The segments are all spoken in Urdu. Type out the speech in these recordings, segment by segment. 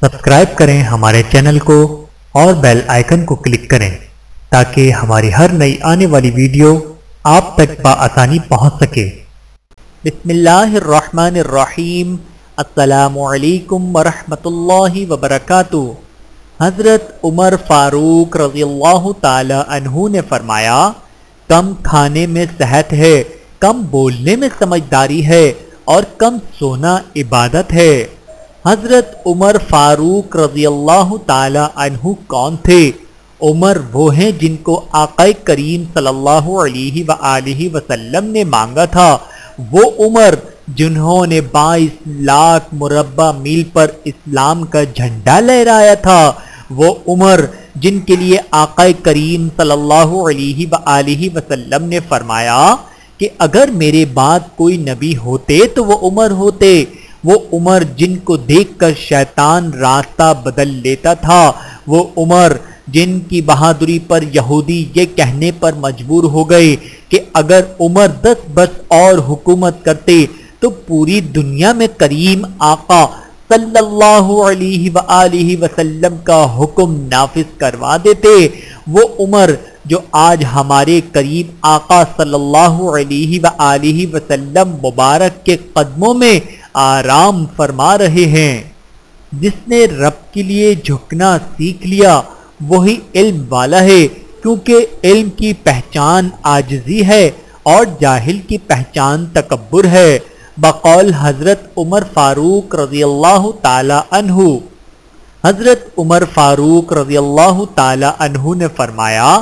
سبسکرائب کریں ہمارے چینل کو اور بیل آئیکن کو کلک کریں تاکہ ہماری ہر نئی آنے والی ویڈیو آپ تک بآسانی پہنچ سکے۔ بسم اللہ الرحمن الرحیم۔ السلام علیکم ورحمۃ اللہ وبرکاتہ۔ حضرت عمر فاروق رضی اللہ تعالی عنہ نے فرمایا، کم کھانے میں صحت ہے، کم بولنے میں سمجھداری ہے اور کم سونا عبادت ہے۔ حضرت عمر فاروق رضی اللہ تعالی عنہ کون تھے؟ عمر وہ ہیں جن کو آقا کریم صلی اللہ علیہ وآلہ وسلم نے مانگا تھا، وہ عمر جنہوں نے 22 لاکھ مربع میل پر اسلام کا جھنڈا لہرایا تھا، وہ عمر جن کے لیے آقا کریم صلی اللہ علیہ وآلہ وسلم نے فرمایا کہ اگر میرے بعد کوئی نبی ہوتے تو وہ عمر ہوتے، وہ عمر جن کو دیکھ کر شیطان راستہ بدل لیتا تھا، وہ عمر جن کی بہادری پر یہودی یہ کہنے پر مجبور ہو گئے کہ اگر عمر 10 برس اور حکومت کرتے تو پوری دنیا میں کریم آقا صلی اللہ علیہ وآلہ وسلم کا حکم نافذ کروا دیتے، وہ عمر جو آج ہمارے قریب آقا صلی اللہ علیہ وآلہ وسلم مبارک کے قدموں میں آرام فرما رہے ہیں۔ جس نے رب کے لیے جھکنا سیکھ لیا وہی علم والا ہے، کیونکہ علم کی پہچان عاجزی ہے اور جاہل کی پہچان تکبر ہے، بقول حضرت عمر فاروق رضی اللہ تعالی عنہ۔ حضرت عمر فاروق رضی اللہ تعالی عنہ نے فرمایا،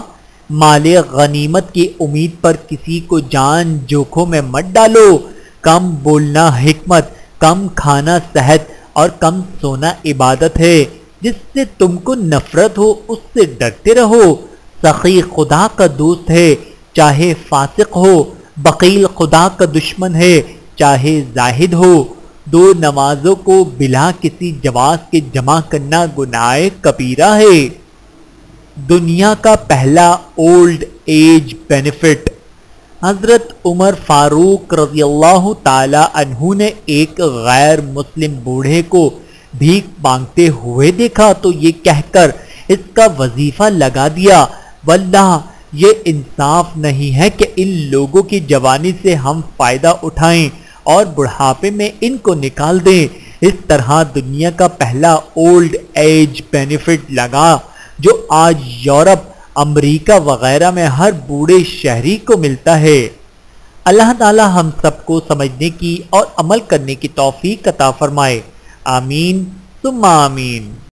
مال غنیمت کی امید پر کسی کو جان جوکھوں میں مت ڈالو، کم بولنا حکمت، کم کھانا صحت اور کم سونا عبادت ہے، جس سے تم کو نفرت ہو اس سے ڈرتے رہو، سخی خدا کا دوست ہے چاہے فاسق ہو، بخیل خدا کا دشمن ہے چاہے زاہد ہو، دو نمازوں کو بلا کسی جواز کے جمع کرنا گناہ کبیرہ ہے۔ دنیا کا پہلا اولڈ ایج بینیفٹ۔ حضرت عمر فاروق رضی اللہ تعالی عنہ نے ایک غیر مسلم بوڑھے کو بھیک مانگتے ہوئے دیکھا تو یہ کہہ کر اس کا وظیفہ لگا دیا، واللہ یہ انصاف نہیں ہے کہ ان لوگوں کی جوانی سے ہم فائدہ اٹھائیں اور بڑھاپے میں ان کو نکال دیں۔ اس طرح دنیا کا پہلا اولڈ ایج بینیفٹ لگا جو آج یورپ، امریکہ وغیرہ میں ہر بوڑھے شہری کو ملتا ہے۔ اللہ تعالی ہم سب کو سمجھنے کی اور عمل کرنے کی توفیق عطا فرمائے، آمین ثم آمین۔